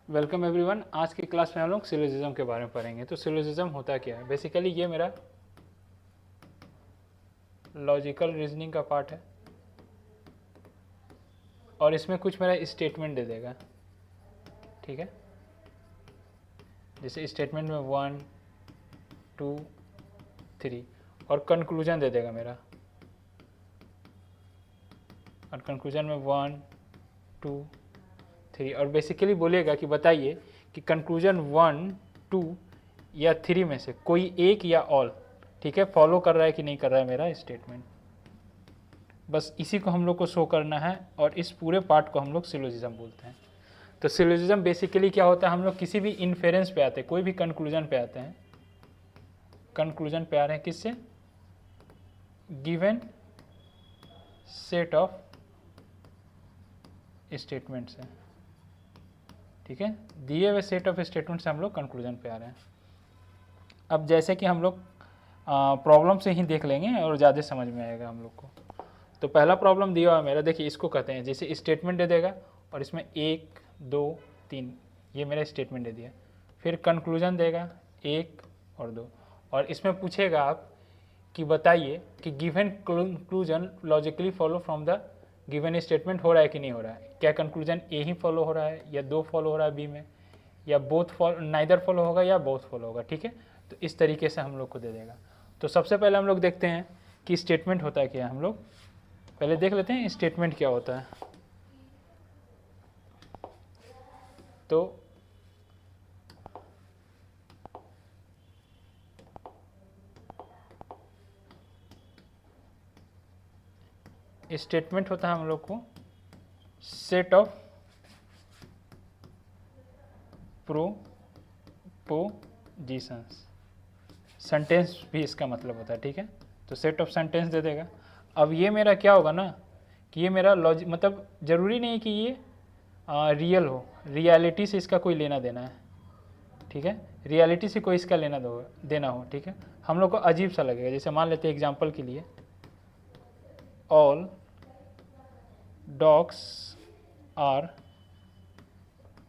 Welcome everyone. आज की class में हम लोग सिलोजिज्म के बारे में पढ़ेंगे। तो सिलोजिज्म होता क्या है? बेसिकली ये मेरा लॉजिकल रीजनिंग का पार्ट है और इसमें कुछ मेरा स्टेटमेंट दे देगा। ठीक है, जैसे स्टेटमेंट में 1 2 3 और कंक्लूजन दे देगा मेरा, और कंक्लूजन में 1 2 3 और बेसिकली बोलेगा कि बताइए कि कंक्लूजन 1 2 या 3 में से कोई एक या ऑल, ठीक है, फॉलो कर रहा है कि नहीं कर रहा है मेरा स्टेटमेंट। बस इसी को हम लोग को शो करना है और इस पूरे पार्ट को हम लोग सिलोजिज्म बोलते हैं। तो सिलोजिज्म बेसिकली क्या होता है, हम लोग किसी भी इन्फेरेंस पे आते हैं, कोई भी कंक्लूजन पे आते हैं। कंक्लूजन पे आ रहे हैं किससे? गिवन सेट ऑफ स्टेटमेंट से। ठीक है, दिए हुए सेट ऑफ स्टेटमेंट से हम लोग कंक्लूजन पे आ रहे हैं। अब जैसे कि हम लोग प्रॉब्लम से ही देख लेंगे और ज़्यादा समझ में आएगा हम लोग को। तो पहला प्रॉब्लम दिया हुआ है मेरा, देखिए इसको कहते हैं, जैसे स्टेटमेंट दे देगा और इसमें 1 2 3 ये मेरा स्टेटमेंट दे दिया। फिर कंक्लूजन देगा 1 और 2 और इसमें पूछेगा आप कि बताइए कि given conclusion logically follow from the given statement हो रहा है कि नहीं हो रहा है। क्या कंक्लूजन ए ही फॉलो हो रहा है या 2 फॉलो हो रहा है बी में, या बोथ फॉलो, नाइदर फॉलो होगा या बोथ फॉलो होगा। ठीक है, तो इस तरीके से हम लोग को दे देगा। तो सबसे पहले हम लोग देखते हैं कि स्टेटमेंट होता है क्या। हम लोग पहले देख लेते हैं स्टेटमेंट क्या होता है। तो स्टेटमेंट होता है हम लोग को सेट ऑफ प्रोपोजिशंस। सेंटेंस भी इसका मतलब होता है। ठीक है, तो सेट ऑफ सेंटेंस दे देगा। अब ये मेरा क्या होगा ना कि ये मेरा लॉजिक, मतलब ज़रूरी नहीं कि ये रियल हो, रियलिटी से इसका कोई लेना देना है। ठीक है, रियलिटी से कोई इसका लेना देना हो। ठीक है, हम लोग को अजीब सा लगेगा। जैसे मान लेते हैं एग्जांपल के लिए, ऑल डॉग्स आर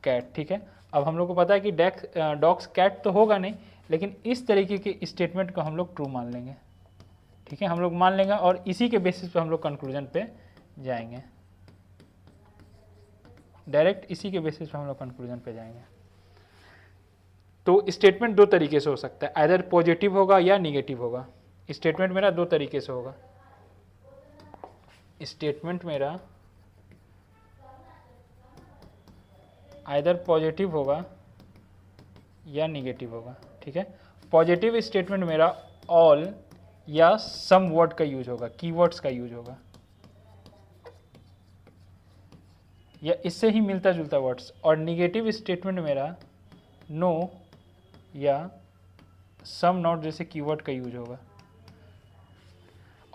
कैट। ठीक है, अब हम लोग को पता है कि डॉग्स कैट तो होगा नहीं, लेकिन इस तरीके के स्टेटमेंट को हम लोग ट्रू मान लेंगे। ठीक है, हम लोग मान लेंगे और इसी के बेसिस पे हम लोग कंक्लूजन पे जाएंगे। डायरेक्ट इसी के बेसिस पे हम लोग कंक्लूजन पे जाएंगे। तो स्टेटमेंट दो तरीके से हो सकता है, आइदर पॉजिटिव होगा या निगेटिव होगा। स्टेटमेंट मेरा दो तरीके से होगा। स्टेटमेंट मेरा आइदर पॉजिटिव होगा या निगेटिव होगा। ठीक है, पॉजिटिव स्टेटमेंट मेरा ऑल या सम वर्ड का यूज होगा, कीवर्ड्स का यूज होगा, या इससे ही मिलता जुलता वर्ड्स। और निगेटिव स्टेटमेंट मेरा नो या सम नॉट जैसे कीवर्ड का यूज होगा।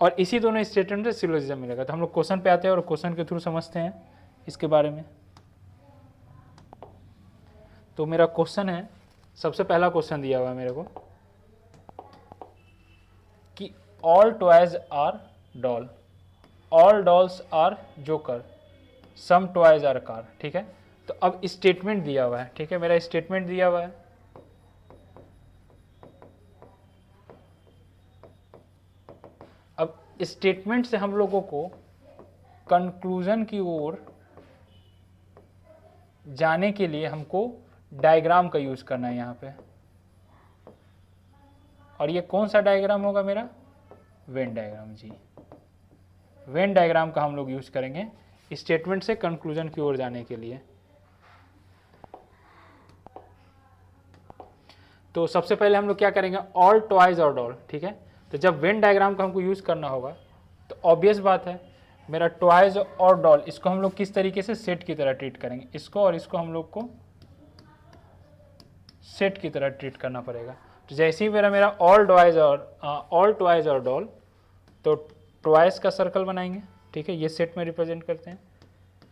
और इसी दोनों स्टेटमेंट से सिलोजिज्म मिलेगा। तो हम लोग क्वेश्चन पे आते हैं और क्वेश्चन के थ्रू समझते हैं इसके बारे में। तो मेरा क्वेश्चन है, सबसे पहला क्वेश्चन दिया हुआ है मेरे को कि all toys are doll, all dolls are joker, some toys are car. ठीक है, तो अब स्टेटमेंट दिया हुआ है। ठीक है, मेरा स्टेटमेंट दिया हुआ है। अब स्टेटमेंट से हम लोगों को कंक्लूजन की ओर जाने के लिए हमको डायग्राम का यूज करना है यहाँ पे। और ये कौन सा डायग्राम होगा मेरा? Venn diagram. जी, वेन डायग्राम का हम लोग यूज करेंगे स्टेटमेंट से कंक्लूजन की ओर जाने के लिए। तो सबसे पहले हम लोग क्या करेंगे, ऑल टॉयज और डॉल। ठीक है, तो जब वेन डायग्राम का हमको यूज करना होगा तो ऑब्वियस बात है मेरा टॉयज और डॉल, इसको हम लोग किस तरीके से सेट की तरह ट्रीट करेंगे। इसको और इसको हम लोग को सेट की तरह ट्रीट करना पड़ेगा। तो जैसे ही मेरा ऑल टॉयज और डॉल, तो टॉयज का सर्कल बनाएंगे। ठीक है, ये सेट में रिप्रेजेंट करते हैं।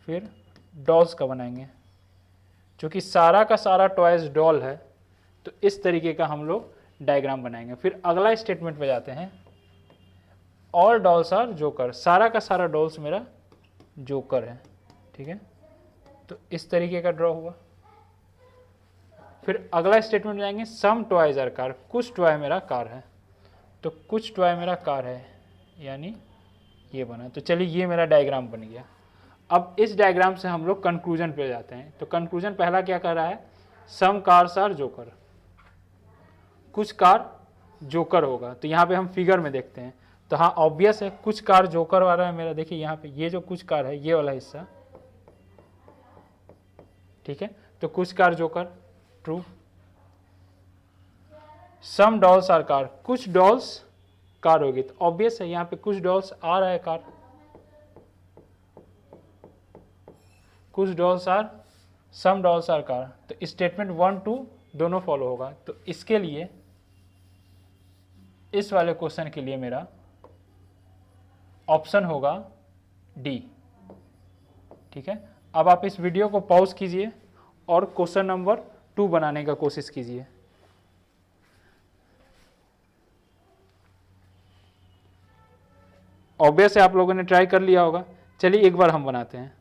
फिर डॉल्स का बनाएंगे, जो कि सारा का सारा टॉयज डॉल है। तो इस तरीके का हम लोग डायग्राम बनाएंगे। फिर अगला स्टेटमेंट पे जाते हैं, ऑल डॉल्स आर जोकर, सारा का सारा डॉल्स मेरा जोकर है। ठीक है, तो इस तरीके का ड्रॉ हुआ। फिर अगला स्टेटमेंट जाएंगे सम टॉयज आर कार, कुछ टॉय मेरा कार है, तो कुछ टॉय मेरा कार है यानी ये बना। तो चलिए ये मेरा डायग्राम बन गया। अब इस डायग्राम से हम लोग कंक्लूजन पे जाते हैं। तो कंक्लूजन पहला क्या कर रहा है, सम कार्स आर जोकर, कुछ कार जोकर होगा। तो यहाँ पे हम फिगर में देखते हैं, तो हाँ ऑब्वियस है कुछ कार जोकर वाला है मेरा। देखिए यहाँ पे ये जो कुछ कार है ये वाला हिस्सा, ठीक है, तो कुछ car joker, true. Some dolls are car, कुछ डॉल्स कार होगी, तो ऑब्वियस है यहाँ पे कुछ डॉल्स आ रहा है कार, कुछ dolls are, some dolls are car. तो स्टेटमेंट 1 2 दोनों फॉलो होगा। तो इसके लिए इस वाले क्वेश्चन के लिए मेरा ऑप्शन होगा डी, ठीक है। अब आप इस वीडियो को पॉज कीजिए और क्वेश्चन नंबर 2 बनाने का कोशिश कीजिए। ऑब्वियस है आप लोगों ने ट्राई कर लिया होगा। चलिए एक बार हम बनाते हैं।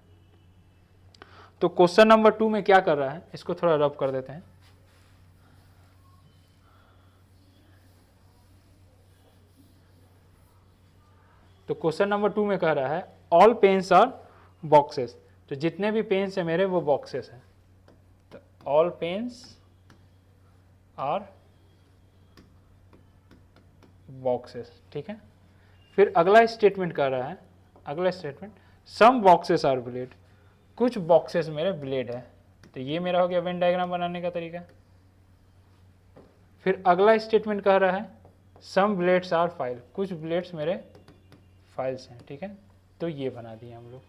तो क्वेश्चन नंबर 2 में क्या कर रहा है, इसको थोड़ा रब कर देते हैं। तो क्वेश्चन नंबर 2 में कह रहा है ऑल पेन्स आर बॉक्सेस, तो जितने भी पेन्स है मेरे वो बॉक्सेस हैं। तो ऑल पेन्स आर बॉक्सेस, ठीक है। फिर अगला स्टेटमेंट कह रहा है, अगला statement some boxes are blade, कुछ बॉक्सेस मेरे ब्लेड है। तो ये मेरा हो गया वेन डायग्राम बनाने का तरीका। फिर अगला स्टेटमेंट कह रहा है सम ब्लेड्स आर फाइल, कुछ ब्लेड्स मेरे फाइल्स हैं, ठीक है। तो ये बना दिए हम लोग।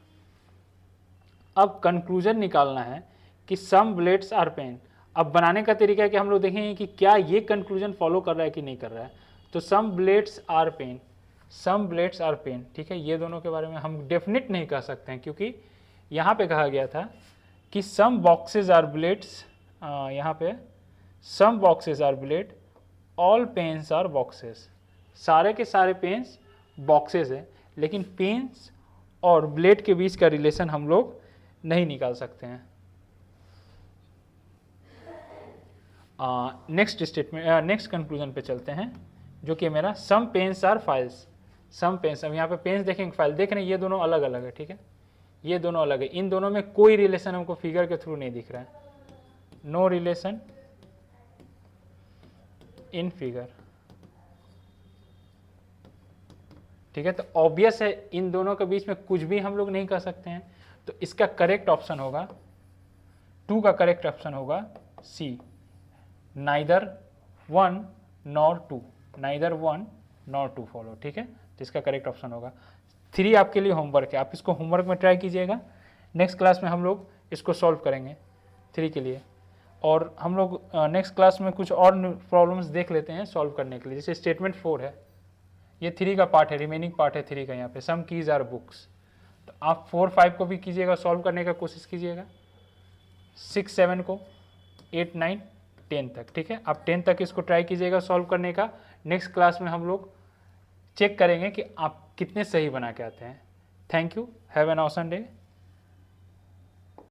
अब कंक्लूजन निकालना है कि सम ब्लेड्स आर पेन। अब बनाने का तरीका है कि हम लोग देखेंगे कि क्या ये कंक्लूजन फॉलो कर रहा है कि नहीं कर रहा है। तो some blades are pen, some blades are pen, ठीक है। ये दोनों के बारे में हम डेफिनेट नहीं कह सकते हैं, क्योंकि यहाँ पे कहा गया था कि सम बॉक्सेस आर ब्लेड्स, यहाँ पे some boxes are blade, all pens are boxes, सारे के सारे पेन्स बॉक्सेस है, लेकिन पेन्स और ब्लेड के बीच का रिलेशन हम लोग नहीं निकाल सकते हैं। नेक्स्ट स्टेटमेंट, नेक्स्ट कंक्लूजन पे चलते हैं, जो कि मेरा some pens are files, some pens. अब यहाँ पे पेन्स देखेंगे, फाइल देख रहे हैं, ये दोनों अलग अलग है, ठीक है, ये दोनों अलग है। इन दोनों में कोई रिलेशन हमको फिगर के थ्रू नहीं दिख रहा है, नो रिलेशन इन फिगर, ठीक है। तो ऑब्वियस है इन दोनों के बीच में कुछ भी हम लोग नहीं कर सकते हैं। तो इसका करेक्ट ऑप्शन होगा 2 का करेक्ट ऑप्शन होगा C, neither 1 nor 2, neither 1 nor 2 follow, ठीक है। तो इसका करेक्ट ऑप्शन होगा 3। आपके लिए होमवर्क है, आप इसको होमवर्क में ट्राई कीजिएगा। नेक्स्ट क्लास में हम लोग इसको सॉल्व करेंगे 3 के लिए, और हम लोग नेक्स्ट क्लास में कुछ और प्रॉब्लम्स देख लेते हैं सॉल्व करने के लिए। जैसे स्टेटमेंट 4 है, ये 3 का पार्ट है, रिमेनिंग पार्ट है 3 का। यहाँ पे सम कीज आर बुक्स, तो आप 4 5 को भी कीजिएगा, सॉल्व करने का कोशिश कीजिएगा, 6 7 को, 8 9 10 तक, ठीक है। आप 10 तक इसको ट्राई कीजिएगा सॉल्व करने का। नेक्स्ट क्लास में हम लोग चेक करेंगे कि आप कितने सही बना के आते हैं। Thank you, have an awesome day.